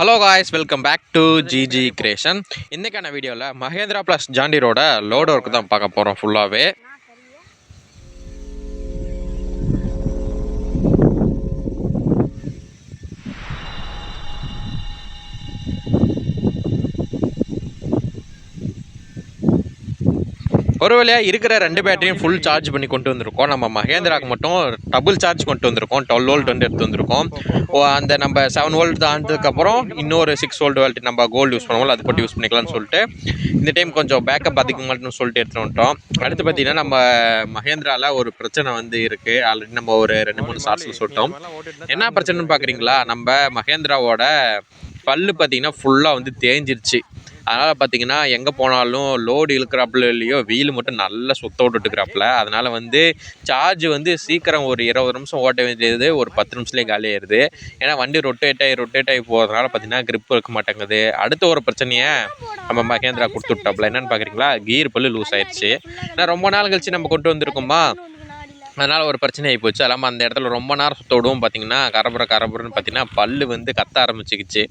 Hello guys, welcome back to GG creation. இன்றைக்கான வீடியோவில் Mahindra plus ஜாண்டியரோட லோடு ஒர்க்கு தான் பார்க்க போகிறோம் ஃபுல்லாகவே. ஒரு வழியாக இருக்கிற 2 பேட்டரியும் ஃபுல் சார்ஜ் பண்ணி கொண்டு வந்திருக்கோம். நம்ம மஹேந்திராவுக்கு மட்டும் டபுள் சார்ஜ் கொண்டு வந்திருக்கோம். 12 வோல்ட் வந்து எடுத்து வந்திருக்கோம். அந்த நம்ம 7 வோல்ட் தாண்டதுக்கப்புறம் இன்னொரு 6 வோல்ட் வேல்ட் நம்ம கோல்டு யூஸ் பண்ணுவோம், அது போட்டு யூஸ் பண்ணிக்கலாம்னு சொல்லிட்டு இந்த டைம் கொஞ்சம் பேக்கப் அதிகமாகனு சொல்லிட்டு எடுத்துகிட்டு வந்துட்டோம். அடுத்து பார்த்தீங்கன்னா நம்ம மஹேந்திராவில் ஒரு பிரச்சனை வந்து இருக்குது. ஆல்ரெடி நம்ம ஒரு 2-3 ஷார்ட்ஸில் சொல்லிட்டோம். என்ன பிரச்சனைன்னு பார்க்குறீங்களா? நம்ம மஹேந்திராவோட பல்லு பார்த்தீங்கன்னா ஃபுல்லாக வந்து தேஞ்சிருச்சு. அதனால் பார்த்தீங்கன்னா எங்கே போனாலும் லோடு இழுக்கிறாப்புல இல்லையோ வீல் மட்டும் நல்லா சுத்த விட்டுட்டுருக்குறாப்புல. அதனால் வந்து சார்ஜ் வந்து சீக்கிரம் ஒரு 20 நிமிஷம் ஓட்ட வேண்டியது ஒரு 10 நிமிஷத்துலேயே காலி ஆயிடுது. ஏன்னா வண்டி ரொட்டேட் ஆகி போகிறதுனால பார்த்தீங்கன்னா கிரிப் இருக்க மாட்டேங்குது. அடுத்த ஒரு பிரச்சனையை நம்ம மகேந்திரா கொடுத்துட்டாப்புல. என்னென்னு பார்க்குறீங்களா? கீர் பல்லு லூஸ் ஆயிடுச்சு. ஏன்னா ரொம்ப நாள் கழிச்சு நம்ம கொண்டு வந்திருக்கோமா, அதனால் ஒரு பிரச்சனை ஆகி போச்சு. அது இல்லாமல் அந்த இடத்துல ரொம்ப நேரம் சுற்ற விடுவோம். பார்த்திங்கன்னா கரபுரன்னு பார்த்திங்கன்னா பல்லு வந்து கத்த ஆரம்பிச்சிக்கிச்சு.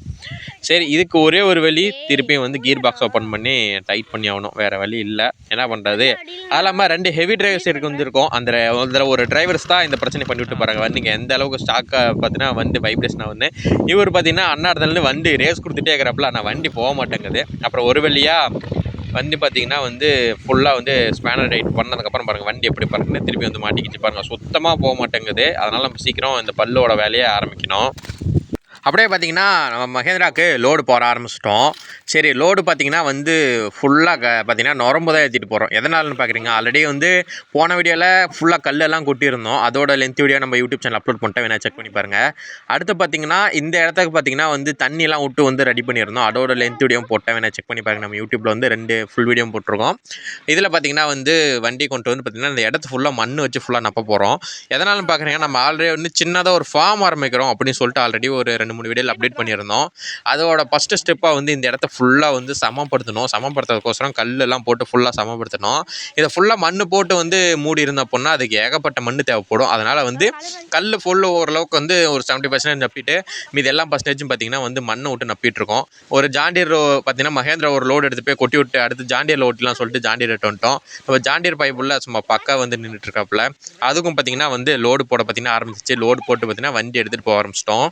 சரி, இதுக்கு ஒரே ஒரு வழி, திருப்பியும் வந்து கீர் பாக்ஸ் ஓப்பன் பண்ணி டைட் பண்ணி ஆகணும். வேறு வழி இல்லை. என்ன பண்ணுறது? அது இல்லாமல் 2 ஹெவி டிரைவர்ஸ் எடுக்க வந்துருக்கோம். அந்த ஒரு டிரைவர்ஸ் தான் இந்த பிரச்சனை பண்ணிவிட்டு போகிறாங்க. வண்டிங்க எந்த அளவுக்கு ஸ்டாக்காக பார்த்தீங்கன்னா வந்து வைப்ரேஷனாக வந்து இவர் பார்த்திங்கன்னா அண்ணாடத்துலேருந்து வண்டி ரேஸ் கொடுத்துட்டே இருக்கிறப்பல ஆனால் வண்டி போக மாட்டேங்குது. அப்புறம் ஒரு வழியாக வண்டி பார்த்திங்கன்னா வந்து ஃபுல்லாக வந்து ஸ்பேனர் டைட் பண்ணதுக்கப்புறம் பாருங்கள் வண்டி எப்படி பாருங்கன்னு திருப்பி வந்து மாட்டிக்கிச்சு பாருங்கள். சுத்தமாக போக மாட்டேங்குது. அதனால் நம்ம சீக்கிரம் இந்த பல்லோட வேலையை ஆரம்பிக்கணும். அப்படியே பார்த்திங்கன்னா நம்ம மஹேந்திராவுக்கு லோடு போட ஆரம்பிச்சிட்டோம். சரி, லோடு பார்த்திங்கன்னா வந்து ஃபுல்லாக பார்த்திங்கன்னா நொரம்பு தான் ஏற்றிட்டு போகிறோம். எதனாலன்னு பார்க்குறீங்க? ஆல்ரெடி வந்து போன வீடியோவில் ஃபுல்லாக கல்லெல்லாம் கொட்டியிருந்தோம். அதோட லென்த் வீடியோ நம்ம யூடியூப் சேனல் அப்லோட் பண்ணிட்டேன், வேணா செக் பண்ணி பாருங்கள். அடுத்து பார்த்திங்கன்னா இந்த இடத்துக்கு பார்த்திங்கன்னா வந்து தண்ணியெல்லாம் விட்டு வந்து ரெடி பண்ணியிருந்தோம். அதோட லென்த் வீடியோ போட்டேன், வேணா செக் பண்ணி பாருங்கள். நம்ம யூடியூப்பில் வந்து 2 ஃபுல் வீடியோ போட்டிருக்கோம். இதில் பார்த்திங்கன்னா வந்து வண்டி கொண்டு வந்து பார்த்திங்கன்னா இந்த இடத்து ஃபுல்லாக மண் வச்சு ஃபுல்லாக நப்ப போகிறோம். எதனாலும் பார்க்குறீங்க, நம்ம ஆல்ரெடி வந்து சின்னதாக ஒரு ஃபார்ம் ஆரம்பிக்கிறோம் அப்படின்னு சொல்லிட்டு ஆல்ரெடி ஒரு 2-3 வீடியோவில் அப்டேட் பண்ணியிருந்தோம். அதோட ஃபஸ்ட்டு ஸ்டெப்பாக வந்து இந்த இடத்த ஃபுல்லாக வந்து சமப்படுத்துறதுக்கோசரம் கல்லெல்லாம் போட்டு ஃபுல்லாக சமப்படுத்தணும். இதை ஃபுல்லாக மண் போட்டு வந்து மூடி இருந்த அப்படின்னா அதுக்கு ஏகப்பட்ட மண் தேவைப்படும். அதனால் வந்து கல் ஃபுல்லு ஓரளவுக்கு வந்து ஒரு 70% நப்பிட்டு மீது எல்லா பர்சன்டேஜும் பார்த்திங்கன்னா வந்து மண்ணை விட்டு நப்பிட்டுருக்கோம். ஒரு ஜாண்டியர் பார்த்திங்கன்னா மஹேந்திரா ஒரு லோடு எடுத்து போய் கொட்டி விட்டு அடுத்து ஜாண்டியரில் ஓட்டிலாம் சொல்லிட்டு ஜாண்டியர் எடுத்து வந்துட்டோம். இப்போ ஜாண்டியர் பைப்புள்ள சும்மா பக்கா வந்து நின்றுட்டுருக்காப்புல. அதுக்கும் பார்த்திங்கன்னா வந்து லோடு போட பார்த்திங்கன்னா ஆரம்பிச்சிச்சு. லோடு போட்டு பார்த்திங்கன்னா வண்டி எடுத்துகிட்டு போக ஆரம்பிச்சிட்டோம்.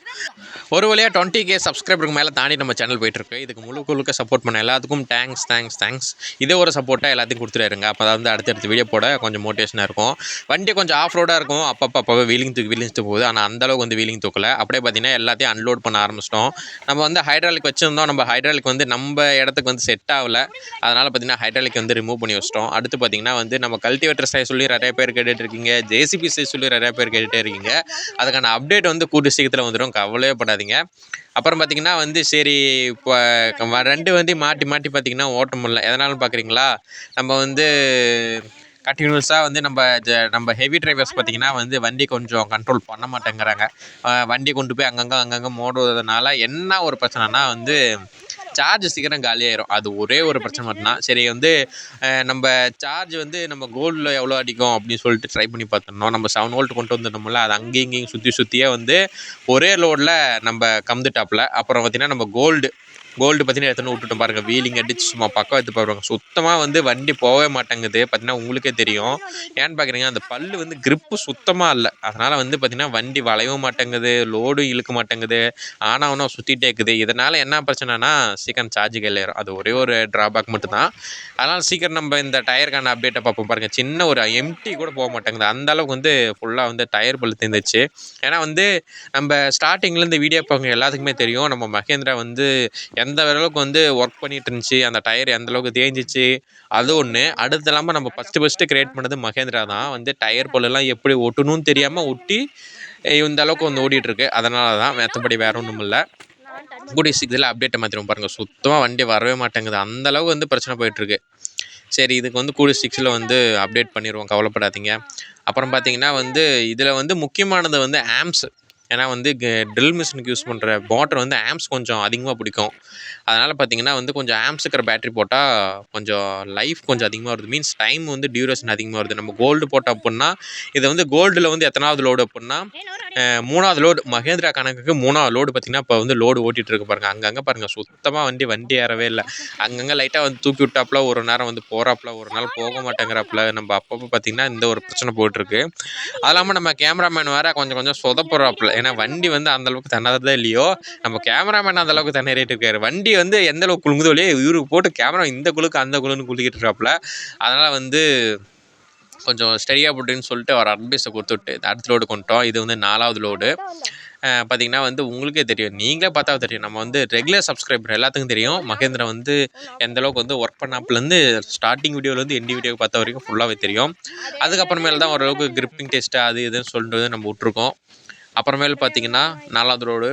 ஒரு வழியாக 20K சப்ஸ்கிரைபருக்கு மேலே தாண்டி நம்ம சேனல் போயிட்டுருக்கு. இதுக்கு முழுக்க சப்போர்ட் பண்ண எல்லாத்துக்கும் தேங்க்ஸ். இதே ஒரு சப்போர்ட்டாக எல்லாத்தையும் கொடுத்துருங்க. அப்போ தான் வந்து அடுத்தடுத்த வீடியோ போட கொஞ்சம் மோட்டிவேஷனாக இருக்கும். வண்டி கொஞ்சம் ஆஃப் ரோடாக இருக்கும். அப்பப்போ வீலிங் தூக்கி போகுது. ஆனால் அந்தளவுக்கு வந்து வீலிங் தூக்கலை. அப்படியே பார்த்திங்கன்னா எல்லாத்தையும் அன்லோட் பண்ண ஆரம்பிச்சிட்டோம். நம்ம வந்து ஹைட்ராலிக் வச்சுருந்தோம். நம்ம ஹைட்ராலிக் வந்து நம்ம இடத்துக்கு வந்து செட் ஆகலை. அதனால் பார்த்திங்கன்னா ஹைட்ராலிக் வந்து ரிமூவ் பண்ணி வச்சிட்டோம். அடுத்து பார்த்திங்கன்னா வந்து நம்ம கல்டிவேட்டர் சைஸ் சொல்லி நிறைய பேர் கேட்டுட்டு இருக்கீங்க. ஜேசிபி சைஸ் சொல்லி நிறைய பேர் கேட்டுகிட்டே இருக்கீங்க. அதுக்கான அப்டேட் வந்து கூடிய சீக்கிரத்தில் வந்துடும், கவலையே படாதீங்க. அப்புறம் பார்த்திங்கன்னா வந்து சரி, இப்போ 2 வந்து மாட்டி பார்த்திங்கன்னா ஓட்ட முடியல. எதனாலும் பார்க்குறீங்களா? நம்ம வந்து கண்டினியூஸாக வந்து நம்ம ஹெவி டிரைவர்ஸ் பார்த்திங்கன்னா வந்து வண்டி கொஞ்சம் கண்ட்ரோல் பண்ண மாட்டேங்கிறாங்க. வண்டி கொண்டு போய் அங்கங்கே மோடுவதனால என்ன ஒரு பிரச்சனைனா வந்து சார்ஜ் சீக்கிரம் காலியாயிரும். அது ஒரே ஒரு பிரச்சனை மட்டும்தான். சரி, வந்து நம்ம சார்ஜ் வந்து நம்ம கோல்டில் எவ்வளோ அடிக்கும் அப்படின்னு சொல்லிட்டு ட்ரை பண்ணி பார்த்துருந்தோம். நம்ம 7 வோல்ட் கொண்டு வந்துட்டோம்ல, அது அங்கேயும் இங்கேயும் சுற்றியே வந்து ஒரே லோடில் நம்ம கம்ந்துட்டாப்பில். அப்புறம் பார்த்திங்கன்னா நம்ம கோல்டு பார்த்திங்கன்னா எடுத்துன்னு விட்டுட்டோம் பாருங்கள். வீலிங் அடிச்சு சும்மா பக்கம் எடுத்து போடுவாங்க. சுத்தமாக வந்து வண்டி போகவே மாட்டேங்குது. பார்த்திங்கன்னா உங்களுக்கே தெரியும். ஏன்னு பார்க்குறீங்க, அந்த பல்லு வந்து கிரிப்பு சுத்தமாக இல்லை. அதனால் வந்து பார்த்திங்கன்னா வண்டி வளையவும் மாட்டேங்குது, லோடும் இழுக்க மாட்டேங்குது, ஆனால் சுற்றிட்டே இருக்குது. இதனால் என்ன பிரச்சனைனா சீக்கிரம் சார்ஜ் கேளையிடும். அது ஒரே ஒரு ட்ராபேக் மட்டும்தான். அதனால் சீக்கிரம் நம்ம இந்த டயருக்கான அப்டேட்டை பார்ப்போம் பாருங்கள். சின்ன ஒரு எம்டி கூட போக மாட்டேங்குது. அந்தளவுக்கு வந்து ஃபுல்லாக வந்து டயர் பல்லு தீர்ந்துச்சு. ஏன்னா வந்து நம்ம ஸ்டார்டிங்லேருந்து வீடியோ பார்க்க எல்லாத்துக்குமே தெரியும், நம்ம மஹேந்திரா வந்து எந்த அளவுக்கு வந்து ஒர்க் பண்ணிட்டு இருந்துச்சு, அந்த டயர் எந்த அளவுக்கு தேஞ்சிச்சு, அது ஒன்று. அடுத்து இல்லாமல் நம்ம ஃபஸ்ட்டு கிரியேட் பண்ணது மஹேந்திரா தான். வந்து டயர் பொருளெல்லாம் எப்படி ஒட்டணும்னு தெரியாமல் ஒட்டி இந்த அளவுக்கு வந்து ஓடிட்டுருக்கு. அதனால தான், மற்றபடி வேறு ஒன்றும் இல்லை. கூடிய சீக்கிரத்தில் அப்டேட்டை மாற்றிடும் பாருங்கள். சுத்தமாக வண்டி வரவே மாட்டேங்குது. அந்தளவுக்கு வந்து பிரச்சனை போயிட்டுருக்கு. சரி, இதுக்கு வந்து கூடிய சீக்கிரத்தில் வந்து அப்டேட் பண்ணிடுவோம், கவலைப்படாதீங்க. அப்புறம் பார்த்திங்கன்னா வந்து இதில் வந்து முக்கியமானது வந்து ஆம்ஸ். ஏன்னா வந்து ட்ரில் மிஷினுக்கு யூஸ் பண்ணுற மோட்டர் வந்து ஆம்ப்ஸ் கொஞ்சம் அதிகமாக பிடிக்கும். அதனால் பார்த்தீங்கன்னா வந்து கொஞ்சம் ஆம்ப்ஸ் இருக்கிற பேட்டரி போட்டால் கொஞ்சம் லைஃப் கொஞ்சம் அதிகமாக வருது. மீன்ஸ் டைம் வந்து டியூரேஷன் அதிகமாக வருது. நம்ம கோல்டு போட்டோம் அப்புடின்னா இதை வந்து கோல்டில் வந்து எத்தனாவது லோடு அப்புடின்னா 3வது லோடு. மகேந்திரா கணக்குக்கு 3வது லோடு பார்த்தீங்கன்னா இப்போ வந்து லோடு ஓட்டிகிட்டு இருக்கு பாருங்கள். அங்கங்கே பாருங்கள் சுத்தமாக வண்டி ஏறவே இல்லை. அங்கங்கே லைட்டாக வந்து தூக்கி விட்டாப்புல ஒரு நேரம் வந்து போகிறாப்புல, ஒரு நாள் போக மாட்டேங்கிறாப்புல. நம்ம அப்பப்போ பார்த்தீங்கன்னா இந்த ஒரு பிரச்சனை போயிட்டுருக்கு. அது இல்லாமல் நம்ம கேமராமேன் வேறு கொஞ்சம் கொஞ்சம் சொதப்புறாப்புல. ஏன்னா வண்டி வந்து அந்தளவுக்கு திணறதே இல்லையோ, நம்ம கேமராமேன் அந்தளவுக்கு திணறிட்டு இருக்காரு. வண்டி வந்து எந்த அளவுக்கு குலுங்குதோ இல்லையோ, இவருக்கு போட்டு கேமரா இந்த குலுக்கு அந்த குலுன்னு குலுக்கிட்டு இருக்காப்புல. அதனால் வந்து கொஞ்சம் ஸ்டடியாக போட்டுன்னு சொல்லிட்டு அவர் அட்வைஸை கொடுத்துட்டு அடுத்த லோடு கொண்டுட்டோம். இது வந்து 4வது லோடு. பார்த்தீங்கன்னா வந்து உங்களுக்கே தெரியும், நீங்களே பார்த்தா தெரியும், நம்ம வந்து ரெகுலர் சப்ஸ்கிரைபர் எல்லாத்துக்கும் தெரியும் மகேந்திரா வந்து எந்த அளவுக்கு வந்து ஒர்க் பண்ணாப்புலேருந்து ஸ்டார்டிங் வீடியோலேருந்து எண்டு வீடியோ பார்த்த வரைக்கும் ஃபுல்லாகவே தெரியும். அதுக்கப்புறமேல தான் ஓரளவுக்கு கிரிப்பிங் டெஸ்ட்டு அது இதுன்னு சொல்லிட்டு நம்ம விட்ருக்கோம். அப்புறமேல் பார்த்தீங்கன்னா 4வது லோடு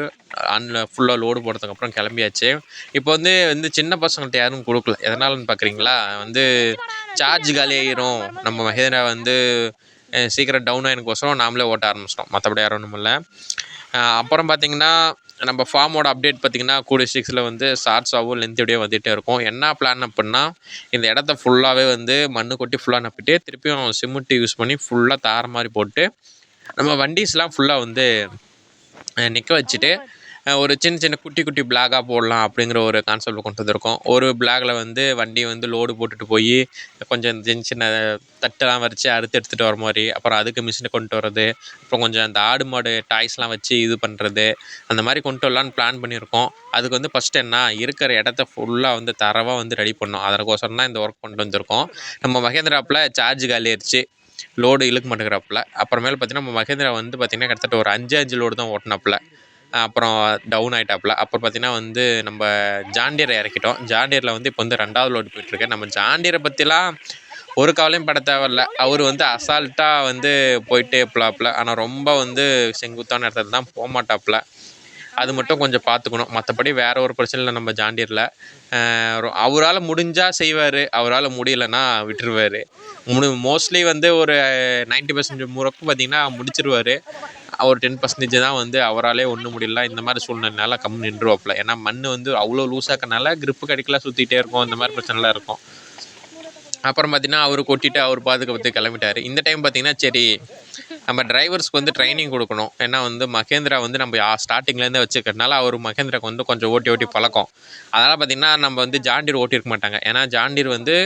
ஃபுல்லாக லோடு போட்டதுக்கப்புறம் கிளம்பியாச்சு. இப்போ வந்து சின்ன பசங்கள்கிட்ட யாரும் கொடுக்கல. எதனாலன்னு பார்க்குறீங்களா, வந்து சார்ஜ் காலியாகிரும், நம்ம மகேந்திரா வந்து சீக்கிரம் டவுன் ஆகினுக்கோசரம் நாமளே ஓட்ட ஆரம்பிச்சிட்டோம். மற்றபடி யாரும் ஒன்றும் இல்லை. அப்புறம் பார்த்திங்கன்னா நம்ம ஃபார்மோட அப்டேட் பார்த்திங்கன்னா கூடிய சீக்கிரத்தில் வந்து ஷார்ட்ஸாகவும் லென்த்தோடையே வந்துகிட்டே இருக்கும். என்ன பிளான் அப்படின்னா இந்த இடத்த ஃபுல்லாகவே வந்து மண்ணு கொட்டி ஃபுல்லாக நப்பிட்டு திருப்பியும் சிமெண்ட் யூஸ் பண்ணி ஃபுல்லாக தார மாதிரி போட்டு நம்ம வண்டிஸ்லாம் ஃபுல்லாக வந்து நிற்க வச்சுட்டு ஒரு சின்ன சின்ன குட்டி குட்டி பிளாகாக போடலாம் அப்படிங்கிற ஒரு கான்செப்டில் கொண்டு வந்திருக்கோம். ஒரு பிளாகில் வந்து வண்டி வந்து லோடு போட்டுட்டு போய் கொஞ்சம் சின்ன சின்ன தட்டெல்லாம் வச்சு எடுத்துகிட்டு வர மாதிரி, அப்புறம் அதுக்கு மிஷினை கொண்டு வர்றது, அப்புறம் கொஞ்சம் அந்த ஆடு மாடு டாய்ஸ்லாம் வச்சு இது பண்ணுறது, அந்த மாதிரி கொண்டு வரலான்னு பிளான் பண்ணியிருக்கோம். அதுக்கு வந்து ஃபஸ்ட்டு என்ன இருக்கிற இடத்த ஃபுல்லாக வந்து தரவாக வந்து ரெடி பண்ணோம். அதற்கோசரம் தான் இந்த ஒர்க் கொண்டு வந்திருக்கோம். நம்ம மகேந்திராப்பில் சார்ஜ் காலியாயிருச்சு, லோடு இழுக்க மாட்டேங்கிறாப்புல. அப்புறமேல பார்த்தீங்கன்னா நம்ம மகேந்திரா வந்து பார்த்திங்கன்னா கிட்டத்தட்ட ஒரு 5 லோடு தான் ஓட்டினாப்புல. அப்புறம் டவுன் ஆகிட்டாப்புல. அப்புறம் பார்த்திங்கன்னா வந்து நம்ம ஜாண்டியரை இறக்கிட்டோம். ஜாண்டியரில் வந்து இப்போ வந்து 2வது லோடு போயிட்டுருக்கு. நம்ம ஜாண்டியரை பற்றிலாம் ஒரு கவலையும் பட தேவையில்ல. அவர் வந்து அசால்ட்டாக வந்து போயிட்டே இருப்பாப்புல. ஆனால் ரொம்ப வந்து செங்குத்தான இடத்துல தான் போகமாட்டாப்புல. அது மட்டும் கொஞ்சம் பார்த்துக்கணும். மற்றபடி வேறு ஒரு பிரச்சனை இல்லை நம்ம ஜாண்டியரில். அவரால் முடிஞ்சால் செய்வார், அவரால் முடியலைன்னா விட்டுருவார். மோஸ்ட்லி வந்து ஒரு 90% முறைக்கும் பார்த்திங்கன்னா முடிச்சிருவார். ஒரு 10% தான் வந்து அவராலே ஒன்றும் முடியல. இந்த மாதிரி சூழ்நிலைனால கம்முன்னு நின்றுவாப்புல. ஏன்னா மண் வந்து அவ்வளோ லூஸாக்கனால கிரிப்பு கிடைக்கலாம் சுற்றிட்டே இருக்கும், இந்த மாதிரி பிரச்சனைலாம் இருக்கும். அப்புறம் பார்த்திங்கன்னா அவர் கொட்டிட்டு அவர் பாதுகாப்பு கிளம்பிட்டார். இந்த டைம் பார்த்திங்கன்னா சரி நம்ம டிரைவர்ஸ்க்கு வந்து ட்ரைனிங் கொடுக்கணும். ஏன்னா வந்து மகேந்திரா வந்து நம்ம ஸ்டார்டிங்லேருந்தே வச்சுக்கிறதுனால அவர் மகேந்திராக்கு வந்து கொஞ்சம் ஓட்டி பழக்கம். அதனால் பார்த்திங்கன்னா நம்ம வந்து ஜாண்டியர் ஓட்டியிருக்க மாட்டாங்க. ஏன்னா ஜாண்டியர் வந்து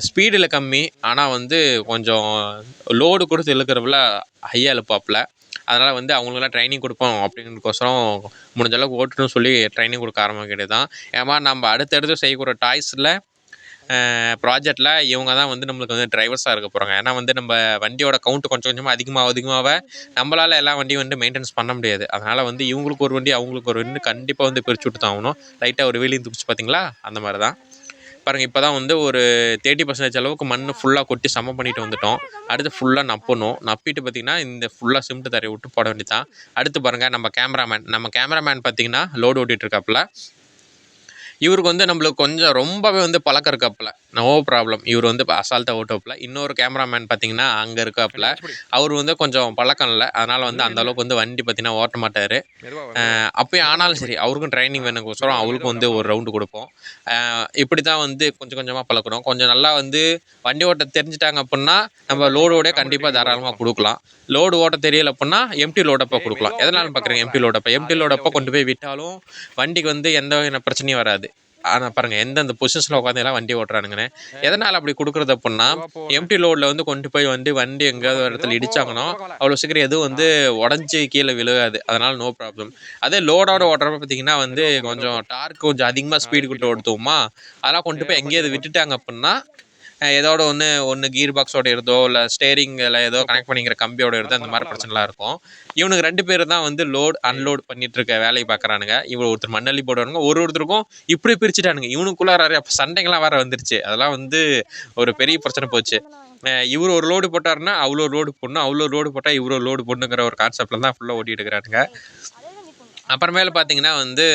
ஸ்பீடில் கம்மி, ஆனால் வந்து கொஞ்சம் லோடு கொடுத்து இழுக்கிறதுல ஹையாக இழுப்பாப்புல. அதனால் வந்து அவங்களுக்குலாம் ட்ரைனிங் கொடுப்போம் அப்படிங்கிறதுக்கோசரம் முடிஞ்ச அளவுக்கு ஓட்டணும்னு சொல்லி ட்ரைனிங் கொடுக்க ஆரம்பிக்கிறது தான். ஏமா நம்ம அடுத்தடுத்து செய்யக்கூடிய டாய்ஸில் ப்ராஜெக்டில் இவங்க தான் வந்து நம்மளுக்கு வந்து டிரைவர்ஸாக இருக்க போகிறாங்க. ஏன்னா வந்து நம்ம வண்டியோட கவுண்ட் கொஞ்சம் கொஞ்சமாக அதிகமாக நம்மளால் எல்லா வண்டியும் வந்து மெயின்டெனன்ஸ் பண்ண முடியாது. அதனால் வந்து இவங்களுக்கு ஒரு வண்டி அவங்களுக்கு ஒரு வண்டி கண்டிப்பாக வந்து பிரித்து விட்டு தான் ஆகணும். லைட்டாக ஒரு வீலிங் தூக்கிச்சு பார்த்தீங்களா, அந்த மாதிரி தான் பாருங்கள். இப்போ தான் வந்து ஒரு 30% அளவுக்கு மண் ஃபுல்லாக கொட்டி சமம் பண்ணிட்டு வந்துட்டோம். அடுத்து ஃபுல்லாக நப்பிட்டு பார்த்திங்கன்னா இந்த ஃபுல்லாக சிமெண்ட் தரையை விட்டு போட வேண்டி தான். அடுத்து பாருங்கள் நம்ம கேமராமேன் பார்த்திங்கன்னா லோடு ஓட்டிகிட்டு இருக்காப்புல. இவருக்கு வந்து நம்மளுக்கு கொஞ்சம் ரொம்பவே வந்து பழக்கம் இருக்காப்புல, நோ ப்ராப்ளம். இவர் வந்து அசால்ட்டாக ஓட்டுவாப்புல. இன்னொரு கேமராமேன் பார்த்தீங்கன்னா அங்கே இருக்காப்புல, அவர் வந்து கொஞ்சம் பழக்கம் இல்லை. அதனால் வந்து அந்தளவுக்கு வந்து வண்டி பார்த்தீங்கன்னா ஓட்ட மாட்டார். அப்போயும் ஆனாலும் சரி அவருக்கும் ட்ரைனிங் வேணுங்கோசரம் அவருக்கும் வந்து ஒரு ரவுண்டு கொடுப்போம். இப்படி தான் வந்து கொஞ்சம் கொஞ்சமாக பழக்கணும். கொஞ்சம் நல்லா வந்து வண்டி ஓட்ட தெரிஞ்சிட்டாங்க அப்படின்னா நம்ம லோடோடய கண்டிப்பாக தாராளமாக கொடுக்கலாம். லோடு ஓட்ட தெரியல அப்படின்னா எம்டி லோடப்போ கொடுக்கலாம். எதனாலும் பார்க்குறீங்க, எம்டி லோடப்போ கொண்டு போய் விட்டாலும் வண்டிக்கு வந்து எந்த வகையான பிரச்சனையும் வராது. ஆனால் பாருங்கள் எந்தெந்த பொசிஷனில் உட்காந்து எல்லாம் வண்டி ஓட்டுறானுங்கன்னு. எதனால் அப்படி கொடுக்குறது அப்படின்னா எம்டி லோடில் வந்து கொண்டு போய் வண்டி எங்கேயாவது ஒரு இடத்துல இடிச்சாங்கன்னா அவ்வளோ சீக்கிரம் எதுவும் வந்து உடஞ்சி கீழே விழுகாது. அதனால் நோ ப்ராப்ளம். அதே லோடோட ஓட்டுறப்ப பார்த்தீங்கன்னா வந்து கொஞ்சம் டார்க் கொஞ்சம் அதிகமாக ஸ்பீடு கொண்டு ஓடுத்துவோமா, அதெல்லாம் கொண்டு போய் எங்கேயாவது விட்டுட்டாங்க அப்படின்னா ஏதோட ஒன்று கீர் பாக்ஸோட இருந்தோ இல்லை ஸ்டேரிங்கில் ஏதோ கனெக்ட் பண்ணிக்கிற கம்பியோட இருந்தோ அந்த மாதிரி பிரச்சனைலாம் இருக்கும். இவனுக்கு 2 பேர் தான் வந்து அன்லோட் பண்ணிட்டு இருக்க வேலையை பார்க்குறானுங்க. இவன் ஒருத்தர் மண்ணள்ளி போடுவானுங்க, ஒருத்தருக்கும் இப்படி பிரிச்சுட்டானுங்க. இவனுக்குள்ளார சண்டைங்களாம் வேறு வந்துருச்சு. அதெல்லாம் வந்து ஒரு பெரிய பிரச்சனை போச்சு. இவர் ஒரு லோடு போட்டாருன்னா அவ்வளோ லோடு போடணும், அவ்வளோ லோடு போட்டால் இவ்வளோ லோடு போடணுங்கிற ஒரு கான்செப்டில் தான் ஃபுல்லாக ஓட்டிகிட்டு இருக்கிறானுங்க. அப்புறமேல பார்த்தீங்கன்னா வந்து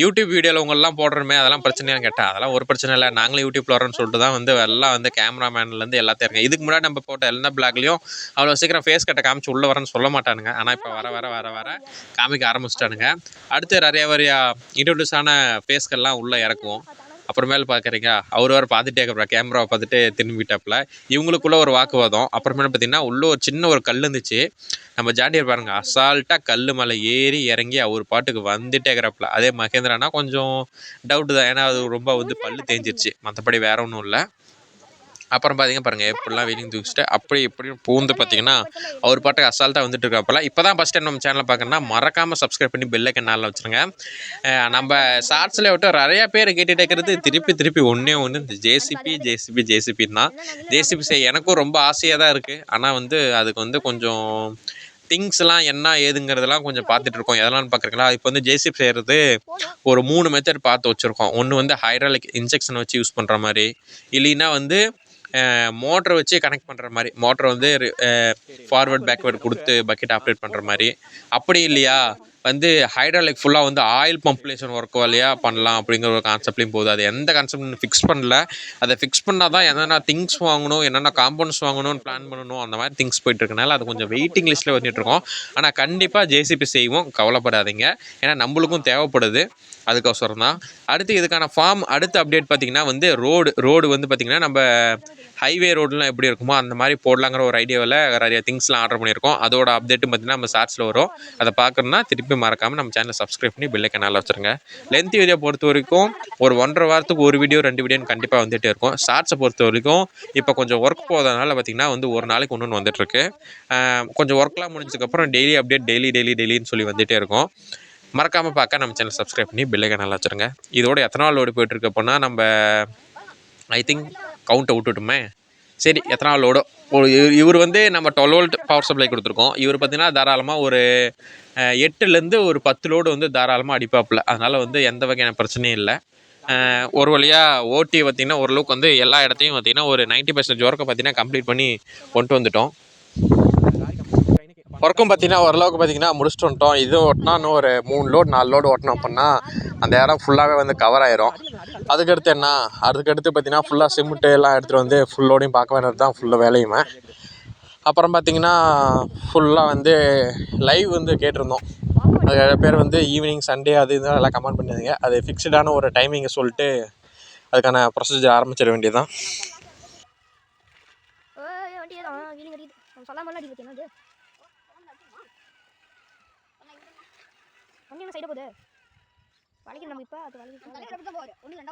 யூடியூப் வீடியோவில் உங்களெலாம் போடுறோமே அதெல்லாம் பிரச்சனையான்னு கேட்டால் அதெல்லாம் ஒரு பிரச்சனை இல்லை, நாங்களே யூடியூப்பில் வரோன்னு சொல்லிட்டு தான் வந்து எல்லாம் வந்து கேமராமேன்லேருந்து எல்லாத்தையும் இருக்கேன். இதுக்கு முன்னாடி நம்ம போட்ட எல்லா பிளாக்லேயும் அவ்வளோ சீக்கிரம் ஃபேஸ் கட்டை காமிச்சு உள்ளே வரேன்னு சொல்ல மாட்டானுங்க. ஆனால் இப்போ வர காமிக்க ஆரம்பிச்சிட்டானுங்க. அடுத்து நிறைய இன்ட்ரடியூஸான ஃபேஸ்கள்லாம் உள்ளே இறக்குவோம். அப்புறமேல் பார்க்குறீங்க அவர் வேறு பார்த்துட்டே இருக்கிற கேமராவை பார்த்துட்டு திரும்பிட்டாப்புல. இவங்களுக்குள்ள ஒரு வாக்குவாதம். அப்புறமேல பார்த்தீங்கன்னா உள்ளே ஒரு சின்ன ஒரு கல் இருந்துச்சு. நம்ம ஜாண்டியர் பாருங்க அசால்ட்டாக கல் மேலே ஏறி இறங்கி அவர் பாட்டுக்கு வந்துட்டே இருக்கிறாப்புல. அதே மகேந்திரானா கொஞ்சம் டவுட்டு தான், ஏன்னா அது ரொம்ப வந்து பல்லு தேஞ்சிருச்சு, மற்றபடி வேற ஒன்றும் இல்லை. அப்புறம் பார்த்தீங்க பாருங்கள் எப்படிலாம் வெளியே தூக்கிச்சிட்டு அப்படி இப்படின்னு பூந்து பார்த்தீங்கன்னா அவர் பாட்டுக்கு அசால்ட்டாக வந்துட்டு இருக்காப்பல. இப்போ தான் ஃபஸ்ட் டைம் நம்ம சேனலை பார்க்கணுன்னா மறக்காமல் சப்ஸ்கிரைப் பண்ணி பெல் ஐக்கன் நாளில் வச்சுருங்க. நம்ம ஷார்ட்ஸில் விட்டு நிறையா பேர் கேட்டுகிட்டே இருக்கிறது திருப்பி ஒன்றே இந்த ஜேசிபின்னு தான். ஜேசிபி செய்ய எனக்கும் ரொம்ப ஆசையாக தான் இருக்குது. ஆனால் வந்து அதுக்கு வந்து கொஞ்சம் திங்ஸ்லாம் என்ன ஏதுங்கிறதெல்லாம் கொஞ்சம் பார்த்துட்ருக்கோம். எதெல்லாம் பார்க்குறீங்களா, இப்போ வந்து ஜேசிபி செய்கிறது ஒரு 3 மெத்தட் பார்த்து வச்சுருக்கோம். ஒன்று வந்து ஹைட்ராலிக் இன்ஜெக்ஷன் வச்சு யூஸ் பண்ணுற மாதிரி, இல்லைன்னா வந்து மோட்டரை வச்சு கனெக்ட் பண்ணுற மாதிரி, மோட்டரை வந்து ஃபார்வர்ட் பேக்வேர்டு கொடுத்து பக்கெட் ஆப்ரேட் பண்ணுற மாதிரி. அப்படி இல்லையா வந்து ஹைட்ராலிக் ஃபுல்லாக வந்து ஆயில் பம்ப்லேஷன் ஒர்க் வழியாக பண்ணலாம் அப்படிங்கிற ஒரு கான்செப்ட்லேயும் போகுது. அது எந்த கான்செப்ட் ஃபிக்ஸ் பண்ணல. அதை ஃபிக்ஸ் பண்ணால் தான் என்னென்ன திங்ஸ் வாங்கணும், என்னென்ன காம்பவுண்ட்ஸ் வாங்கணும்னு பிளான் பண்ணணும், அந்த மாதிரி திங்ஸ் போயிட்டுருக்கனால அது கொஞ்சம் வெயிட்டிங் லிஸ்ட்டில் வந்துட்டுருக்கோம். ஆனால் கண்டிப்பாக ஜேசிபி செய்வோம், கவலைப்படாதீங்க. ஏன்னா நம்மளுக்கும் தேவைப்படுது, அதுக்கோசரம் தான். அடுத்து இதுக்கான அடுத்த அப்டேட் பார்த்திங்கன்னா வந்து ரோடு வந்து பார்த்திங்கன்னா நம்ம ஹைவே ரோடெலாம் எப்படி இருக்குமோ அந்த மாதிரி போடலாங்கிற ஒரு ஐடியாவில் நிறைய திங்ஸ்லாம் ஆர்டர் பண்ணியிருக்கோம். அதோட அப்டேட்டும் பார்த்திங்கன்னா நம்ம ஷார்ட்ஸில் வரும். அதை பார்க்கணுன்னா திருப்பி மறக்காமல் நம்ம சேனலை சப்ஸ்கிரைப் பண்ணி பெல் ஐக்கான் வச்சுருங்க. லென்த் வீடியோ பொறுத்த வரைக்கும் ஒரு 1.5 வாரத்துக்கு ஒரு வீடியோ 2 வீடியோன்னு கண்டிப்பாக வந்துகிட்டே இருக்கும். ஷார்ட்ஸை பொறுத்த வரைக்கும் இப்போ கொஞ்சம் ஒர்க் போகிறதுனால பார்த்திங்கன்னா வந்து ஒரு நாளைக்கு ஒன்று வந்துட்டுருக்கு. கொஞ்சம் ஒர்க்லாம் முடிஞ்சதுக்கப்புறம் டெய்லி அப்டேட் டெய்லின்னு சொல்லி வந்துகிட்டே இருக்கும். மறக்காமல் பார்க்க நம்ம சேனல் சப்ஸ்கிரைப் பண்ணி பெல் ஐக்கான் வச்சுருங்க. இதோட எத்தனை நாள் ஓடி போயிட்டுருக்கு அப்படின்னா நம்ம ஐ திங்க் கவுண்ட்டை விட்டுட்டுமே. சரி, எத்தனை நாள் லோடோ இவர் வந்து நம்ம 12 வோல்ட் பவர் சப்ளை கொடுத்துருக்கோம். இவர் பார்த்திங்கன்னா தாராளமாக ஒரு 8லேருந்து ஒரு 10 லோடு வந்து தாராளமாக அடிப்பாப்பில். அதனால் வந்து எந்த வகையான பிரச்சனையும் இல்லை. ஒரு வழியாக ஓட்டி பார்த்திங்கன்னா ஓரளவுக்கு வந்து எல்லா இடத்தையும் பார்த்திங்கன்னா ஒரு 90% ஒர்க்கை பார்த்திங்கன்னா கம்ப்ளீட் பண்ணி கொண்டு வந்துட்டோம். ஒர்க்கும் பார்த்திங்கன்னா ஓரளவுக்கு பார்த்திங்கன்னா முடிச்சுட்டு வந்துட்டோம். இது ஓட்டினா இன்னும் ஒரு 3 லோடு 4 லோடு ஓட்டணும் அப்படின்னா அந்த இடம் ஃபுல்லாகவே வந்து கவர் ஆயிரும். அதுக்கடுத்து பார்த்திங்கன்னா ஃபுல்லாக சிமெண்ட்டு எல்லாம் எடுத்துகிட்டு வந்து ஃபுல் லோடையும் பார்க்க வேண்டியது தான் ஃபுல்லாக வேலையுமே. அப்புறம் பார்த்திங்கன்னா ஃபுல்லாக வந்து லைவ் வந்து கேட்டிருந்தோம். அது நிறைய பேர் வந்து ஈவினிங் சண்டே அது இதெல்லாம் எல்லாம் கமெண்ட் பண்ணியிருந்தீங்க. அது ஃபிக்ஸ்டான ஒரு டைமிங்கை சொல்லிட்டு அதுக்கான ப்ரொசீஜர் ஆரம்பிச்சிட வேண்டியது தான். சைடு போகுது வலிக்கு நம்ம இப்போ அது வலிக்கு